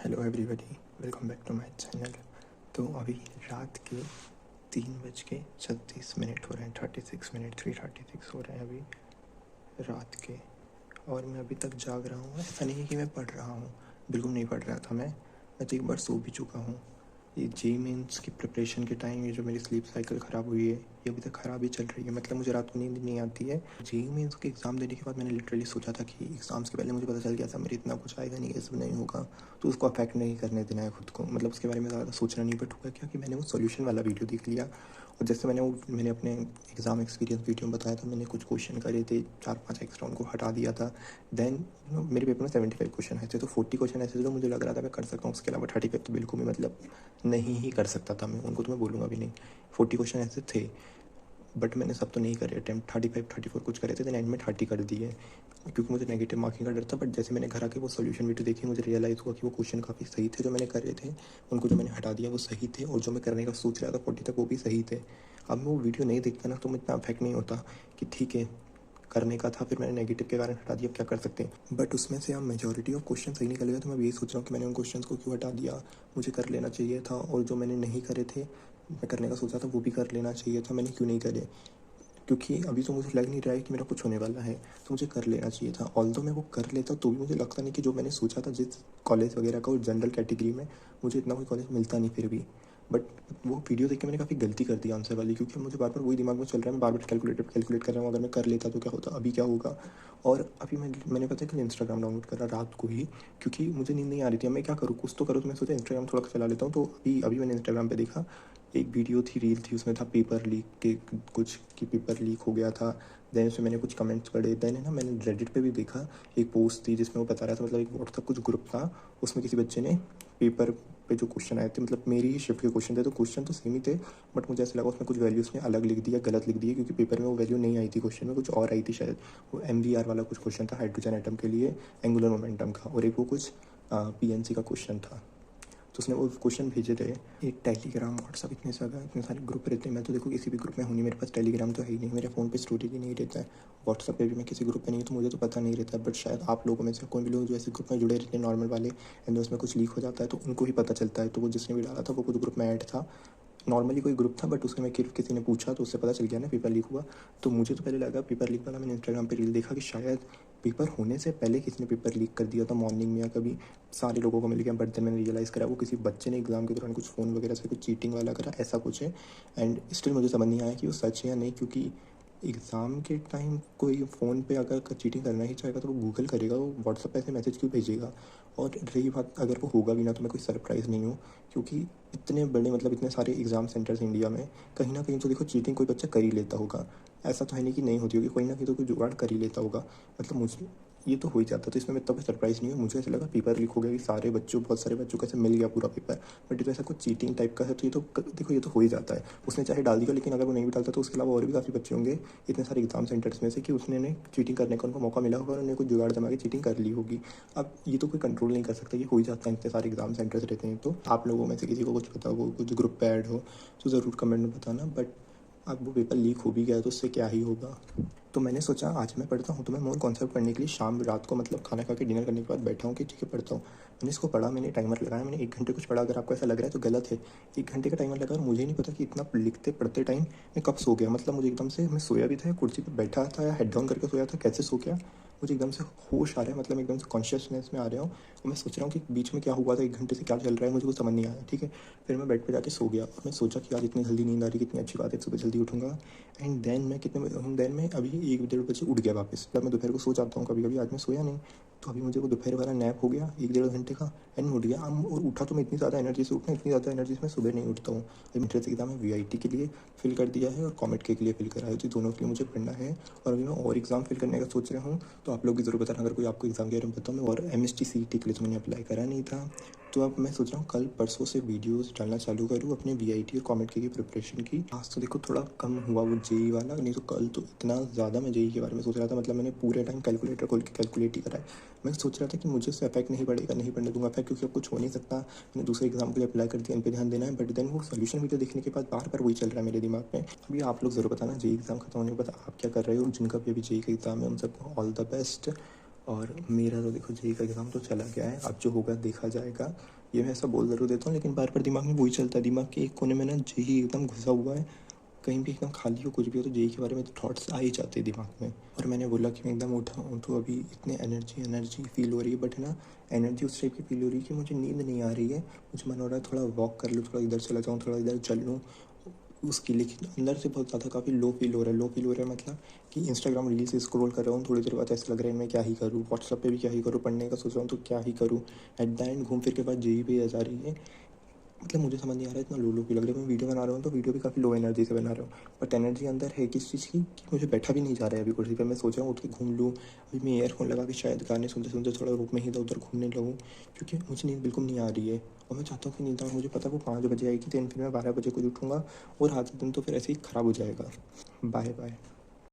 Hello everybody, welcome back to my channel. तो अभी रात के 3:36 हो रहे हैं, 36 मिनट 3:36 हो रहे हैं अभी रात के। और मैं अभी तक जाग रहा हूँ। ऐसा नहीं है कि मैं पढ़ रहा हूँ, बिल्कुल नहीं पढ़ रहा था मैं तो एक बार सो भी चुका हूँ। ये जे मेंस की प्रिपरेशन के टाइम ये जो मेरी स्लीप साइकिल ख़राब हुई है ये अभी तक ख़राब ही चल रही है। मतलब मुझे रात को नींद नहीं आती है। जे मेंस के एग्ज़ाम देने के बाद मैंने लिटरली सोचा था कि एग्ज़ाम्स के पहले मुझे पता चल गया था मेरे इतना कुछ आएगा नहीं, ये सब नहीं होगा, तो उसको अफेक्ट नहीं करने देना है खुद को। मतलब उसके बारे में ज़्यादा सोचना नहीं। बट हुआ क्या कि मैंने वो सोल्यूशन वाला वीडियो देख लिया और जैसे मैंने अपने एग्ज़ाम एक्सपीरियंस वीडियो में बताया था, मैंने कुछ क्वेश्चन करे थे, 4-5 एक्स्ट्रा उनको हटा दिया था। देन मेरे पेपर में 75 क्वेश्चन आए थे, तो 40 क्वेश्चन ऐसे थे जो मुझे लग रहा था मैं कर सकता हूँ। उसके अलावा 35 तो बिल्कुल भी मतलब नहीं ही कर सकता था मैं, उनको तो मैं बोलूँगा भी नहीं। 40 क्वेश्चन ऐसे थे, बट मैंने सब तो नहीं करे अटैम्प्ट। 35-34 कुछ करे थे, देन एंड में 30 कर दिए क्योंकि मुझे नेगेटिव मार्किंग का डर था। बट जैसे मैंने घर आके वो सोल्यूशन वीडियो देखी, मुझे रियलाइज़ हुआ कि वो क्वेश्चन काफ़ी सही थे जो मैंने करे थे। उनको जो मैंने हटा दिया वो सही थे, और जो मैं करने का सोच रहा था 40 तक वो भी सही थे। अब मैं वो वीडियो नहीं देखता ना तो मैं इतना अफेक्ट नहीं होता कि ठीक है करने का था, फिर मैंने नेगेटिव के कारण हटा दिया, अब क्या कर सकते हैं। बट उसमें से अब मेजॉरिटी ऑफ क्वेश्चन सही निकल गया, तो मैं यही सोच रहा हूँ कि मैंने उन क्वेश्चन को क्यों हटा दिया। मुझे कर लेना चाहिए था, और जो मैंने नहीं करे थे, मैं करने का सोचा था, वो भी कर लेना चाहिए था। मैंने क्यों नहीं करे? क्योंकि अभी तो मुझे लग नहीं रहा है कि मेरा कुछ होने वाला है, तो मुझे कर लेना चाहिए था। ऑल्दो मैं वो कर लेता तो भी मुझे लगता नहीं कि जो मैंने सोचा था जिस कॉलेज वगैरह का, और जनरल कैटेगरी में मुझे इतना कोई कॉलेज मिलता नहीं फिर भी। बट वो वीडियो देख के मैंने काफ़ी गलती कर दी आंसर वाली, क्योंकि मुझे बार बार वही दिमाग में चल रहा है, मैं बार बार कैलकुलेट कर रहा हूँ, अगर मैं कर लेता तो क्या होता, अभी क्या होगा। और अभी मैंने पता है कि इंस्टाग्राम डाउनलोड करा रात को ही, क्योंकि मुझे नींद नहीं आ रही थी। अब मैं क्या करूँ, कुछ तो करूँ। तो मैं सोचा इंस्टाग्राम थोड़ा चला लेता हूँ। तो अभी अभी मैंने इंस्टाग्राम पे देखा, एक वीडियो थी, रील थी, उसमें था पेपर लीक के कुछ, कि पेपर लीक हो गया था। देन उसमें मैंने कुछ कमेंट्स पढ़े। देन है ना, मैंने रेडिट पे भी देखा, एक पोस्ट थी जिसमें वो बता रहा था, मतलब एक व्हाट्सएप कुछ ग्रुप था, उसमें किसी बच्चे ने पेपर पे जो क्वेश्चन आए थे, मतलब मेरी ही शिफ्ट के क्वेश्चन थे, तो क्वेश्चन तो सेम ही थे, बट मुझे ऐसा लगा उसमें कुछ वैल्यू उसने अलग लिख दिया, गलत लिख दिया, क्योंकि पेपर में वो वैल्यू नहीं आई थी, क्वेश्चन में कुछ और आई थी शायद। वो MVR वाला कुछ क्वेश्चन था, हाइड्रोजन एटम के लिए एंगुलर मोमेंटम का, और एक वो कुछ PNC का क्वेश्चन था। तो उसने वो क्वेश्चन भेजे थे। एक टेलीग्राम, व्हाट्सअप, इतने सारे ग्रुप रहते हैं। मैं तो देखो किसी भी ग्रुप में हूँ नहीं, मेरे पास टेलीग्राम तो है ही नहीं, मेरे फ़ोन पे स्टोरेज ही नहीं रहता है। व्हाट्सअप पे भी मैं किसी ग्रुप पे नहीं हूँ, तो मुझे तो पता नहीं रहता। बट शायद आप लोगों में से कोई भी लोग जो ऐसे ग्रुप में जुड़े रहते हैं नॉर्मल वाले, एंड उसमें कुछ लीक हो जाता है तो उनको ही पता चलता है। तो वो जिसने भी डाला था वो कुछ ग्रुप में ऐड था, नॉर्मली कोई ग्रुप था, बट उसमें किसी ने पूछा तो उससे पता चल गया ना पेपर लीक हुआ। तो मुझे तो पहले लगा पेपर लीक वाला, मैंने इंस्टाग्राम पे रील देखा कि शायद पेपर होने से पहले किसी ने पेपर लीक कर दिया था मॉर्निंग में, या कभी सारे लोगों को मिल गया। बट देन मैंने रियलाइज़ करा वो किसी बच्चे ने एग्ज़ाम के दौरान कुछ फ़ोन वगैरह से कुछ चीटिंग वाला करा, ऐसा कुछ है। एंड स्टिल मुझे समझ नहीं आया कि वो सच है या नहीं, क्योंकि एग्ज़ाम के टाइम कोई फ़ोन पे अगर चीटिंग करना ही चाहेगा तो वो गूगल करेगा, वो व्हाट्सएप पे ऐसे मैसेज क्यों भेजेगा। और रही बात, अगर वो होगा भी ना तो मैं कोई सरप्राइज़ नहीं हूँ, क्योंकि इतने बड़े, मतलब इतने सारे एग्ज़ाम सेंटर्स इंडिया में, कहीं ना कहीं तो देखो चीटिंग कोई बच्चा कर ही लेता होगा। ऐसा तो है नहीं कि नहीं होती होगी, कोई ना कहीं तो कोई जुगाड़ कर ही लेता होगा। मतलब मुझे ये तो हो ही जाता, तो इसमें मैं इतना कोई सरप्राइज़ नहीं हूँ। मुझे ऐसा लगा पेपर लीक हो गया कि सारे बच्चों, बहुत सारे बच्चों को ऐसे मिल गया पूरा पेपर। बट ये तो ऐसा कुछ चीटिंग टाइप का है, तो ये तो देखो ये तो हो ही जाता है। उसने चाहे डाल दिया, लेकिन अगर वो नहीं भी डालता तो उसके अलावा और भी काफ़ी बच्चे होंगे इतने सारे एग्ज़ाम सेंटर्स में से कि उसने चीटिंग करने का उनको मौका मिला होगा और उन्होंने कुछ जुगाड़ जमा के चीटिंग कर ली होगी। अब ये तो कोई कंट्रोल नहीं कर सकता, ये हो ही जाता है, इतने सारे एग्ज़ाम सेंटर्स रहते हैं। तो आप लोगों में से किसी को कुछ पता हो, कुछ ग्रुप पे ऐड हो, तो ज़रूर कमेंट में बताना। बट अब वो पेपर लीक हो भी गया तो उससे क्या ही होगा। तो मैंने सोचा आज मैं पढ़ता हूँ, तो मैं मोर कॉन्सेप्ट पढ़ने के लिए शाम रात को, मतलब खाना खा के डिनर करने के बाद बैठा हूँ कि ठीक है पढ़ता हूँ। मैंने इसको पढ़ा, मैंने टाइमर लगाया, मैंने 1 घंटे कुछ पढ़ा। अगर आपको ऐसा लग रहा है तो गलत है। 1 घंटे का टाइमर लगा और मुझे नहीं पता कि इतना लिखते पढ़ते टाइम मैं कब सो गया। मतलब मुझे एकदम से, मैं सोया भी था, कुर्सी पर बैठा था या हेड डाउन करके सोया था, कैसे सो गया मुझे एकदम से होश आ रहा है, मतलब एकदम से कॉन्शियसनेस में आ रहा हूँ। और मैं सोच रहा हूँ कि बीच में क्या हुआ था, 1 घंटे से क्या चल रहा है, मुझे कुछ समझ नहीं आया। ठीक है, फिर मैं बेड पे जाके सो गया और मैं सोचा कि आज इतनी जल्दी नींद आ रही, कितनी अच्छी बात है, सुबह जल्दी उठूंगा। एंड देन मैं अभी 1-1:30 बजे उठ गया वापस। मतलब मैं दोपहर को सो जाता हूँ कभी कभी, आज मैं सोया नहीं। तो अभी मुझे वो दोपहर वाला नैप हो गया 1-1.5 घंटे का, एंड मैं उठ गया। और उठा तो मैं इतनी ज़्यादा एनर्जी से उठना, इतनी ज़्यादा एनर्जी से मैं सुबह नहीं उठता हूँ। अभी एंट्रेंस एग्जाम है, VIT के लिए फिल कर दिया है और कॉमेट के लिए फिल करा है, तो दोनों के लिए मुझे पढ़ना है। और अभी मैं और एग्ज़ाम फिल करने का सोच रहा हूँ, तो आप लोग भी ज़रूर बताना अगर कोई आपको एग्ज़ाम के बारे में पता हो। मैं और MST CET के लिए तो मैंने अप्लाई करा नहीं था, तो अब मैं सोच रहा हूँ कल परसों से वीडियोस डालना चालू करूँ अपने VIT और कॉमेट के प्रिपरेशन की। आज तो देखो थोड़ा कम हुआ वो JEE वाला, नहीं तो कल तो इतना ज़्यादा मैं JEE के बारे में सोच रहा था। मतलब मैंने पूरे टाइम कैलकुलेटर खोल के कैलकुलेट ही करा है। मैं सोच रहा था कि मुझे उससे अफेक्ट नहीं पड़ेगा, नहीं पड़ने दूंगा अफेक्ट, क्योंकि अब कुछ हो नहीं सकता। मैंने दूसरे एग्जाम के लिए अप्लाई कर दिया, इन पर ध्यान देना है। बट देन वो सोल्यूशन वीडियो देखने के बाद बार बार वही चल रहा है मेरे दिमाग में। अभी आप लोग ज़रूर बताना JEE एग्ज़ाम खत्म होने के बाद आप क्या कर रहे हो। जिनका भी अभी JEE का एग्ज़ाम है उन सबको ऑल द बेस्ट। और मेरा तो देखो जेईई का एग्ज़ाम तो चला गया है, अब जो होगा देखा जाएगा। ये मैं ऐसा बोल ज़रूर देता हूँ, लेकिन बार बार दिमाग में वही चलता है, दिमाग के एक कोने में ना जेईई एकदम घुसा हुआ है। कहीं भी एकदम खाली हो कुछ भी हो तो जेईई के बारे में तो थॉट्स आ ही जाते हैं दिमाग में। और मैंने बोला कि मैं एकदम उठा हूँ तो अभी इतने एनर्जी फील हो रही है, बट है ना, एनर्जी उस टाइप की फील हो रही है कि मुझे नींद नहीं आ रही है। मुझे मन हो रहा है थोड़ा वॉक कर लूँ, थोड़ा इधर चला जाऊँ, थोड़ा इधर चल लूँ उसकी, लेकिन अंदर से बहुत ज़्यादा काफ़ी लो फील हो रहा है। लो फील हो रहा है मतलब कि इंस्टाग्राम रील्स स्क्रॉल कर रहा हूँ, थोड़ी देर बाद ऐसा लग रहा है मैं क्या ही करूँ, व्हाट्सअप पे भी क्या ही करूँ, पढ़ने का सोच रहा हूँ तो क्या ही करूँ। एट द एंड घूम फिर के बाद जेईई पे आ जा रही है। मतलब मुझे समझ नहीं आ रहा है, इतना लो फील लग रहा है। मैं वीडियो बना रहा हूँ तो वीडियो भी काफ़ी लो एनर्जी से बना रहा हूँ, बट एनर्जी अंदर है किस चीज़ की कि मुझे बैठा भी नहीं जा रहा है अभी कुर्सी पर। मैं सोच रहा हूँ उठ के घूम लूँ। अभी मैं ईयरफोन लगा के शायद गाने सुनते सुनते थोड़ा रूम में ही इधर उधर घूमने लगूँ, क्योंकि मुझे नींद बिल्कुल नहीं आ रही है। और मैं चाहता हूँ कि नींद आए, मुझे पता है वो 5 बजे आएगी, दिन फिर मैं 12 बजे कुछ उठूँगा और आधा दिन तो फिर ऐसे ही ख़राब हो जाएगा। Bye bye.